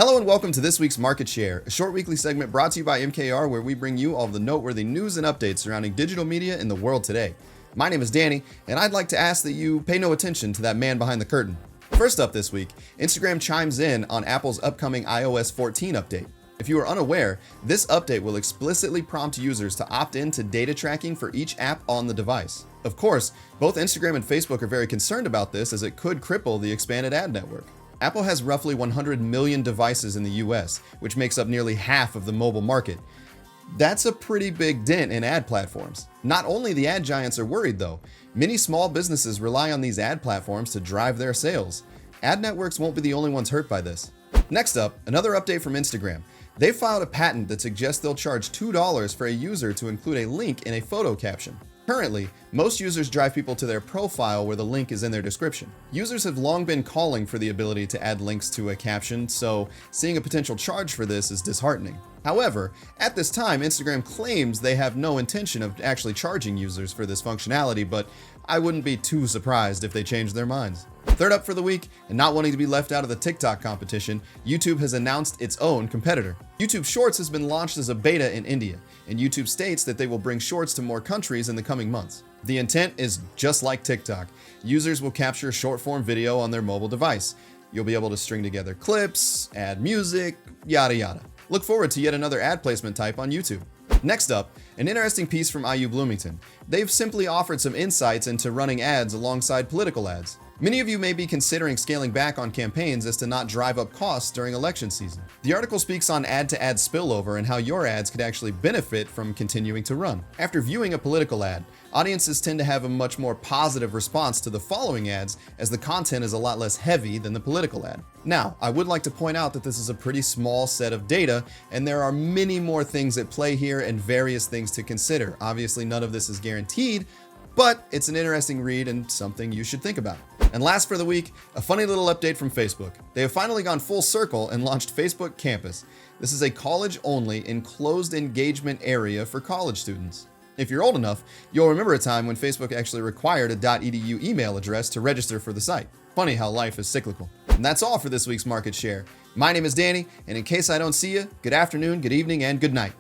Hello and welcome to this week's Market Share, a short weekly segment brought to you by MKR where we bring you all of the noteworthy news and updates surrounding digital media in the world today. My name is Danny, and I'd like to ask that you pay no attention to that man behind the curtain. First up this week, Instagram chimes in on Apple's upcoming iOS 14 update. If you are unaware, this update will explicitly prompt users to opt in to data tracking for each app on the device. Of course, both Instagram and Facebook are very concerned about this as it could cripple the expanded ad network. Apple has roughly 100 million devices in the US, which makes up nearly half of the mobile market. That's a pretty big dent in ad platforms. Not only the ad giants are worried though, many small businesses rely on these ad platforms to drive their sales. Ad networks won't be the only ones hurt by this. Next up, another update from Instagram. They filed a patent that suggests they'll charge $2 for a user to include a link in a photo caption. Currently, most users drive people to their profile where the link is in their description. Users have long been calling for the ability to add links to a caption, so seeing a potential charge for this is disheartening. However, at this time, Instagram claims they have no intention of actually charging users for this functionality, but I wouldn't be too surprised if they change their minds. Third up for the week, and not wanting to be left out of the TikTok competition, YouTube has announced its own competitor. YouTube Shorts has been launched as a beta in India, and YouTube states that they will bring Shorts to more countries in the coming months. The intent is just like TikTok. Users will capture short-form video on their mobile device. You'll be able to string together clips, add music, yada yada. Look forward to yet another ad placement type on YouTube. Next up, an interesting piece from IU Bloomington. They've simply offered some insights into running ads alongside political ads. Many of you may be considering scaling back on campaigns as to not drive up costs during election season. The article speaks on ad-to-ad spillover and how your ads could actually benefit from continuing to run. After viewing a political ad, audiences tend to have a much more positive response to the following ads as the content is a lot less heavy than the political ad. Now, I would like to point out that this is a pretty small set of data and there are many more things at play here and various things to consider. Obviously, none of this is guaranteed, but it's an interesting read and something you should think about. And last for the week, a funny little update from Facebook. They have finally gone full circle and launched Facebook Campus. This is a college-only enclosed engagement area for college students. If you're old enough, you'll remember a time when Facebook actually required a .edu email address to register for the site. Funny how life is cyclical. And that's all for this week's Market Share. My name is Danny, and in case I don't see you, good afternoon, good evening, and good night.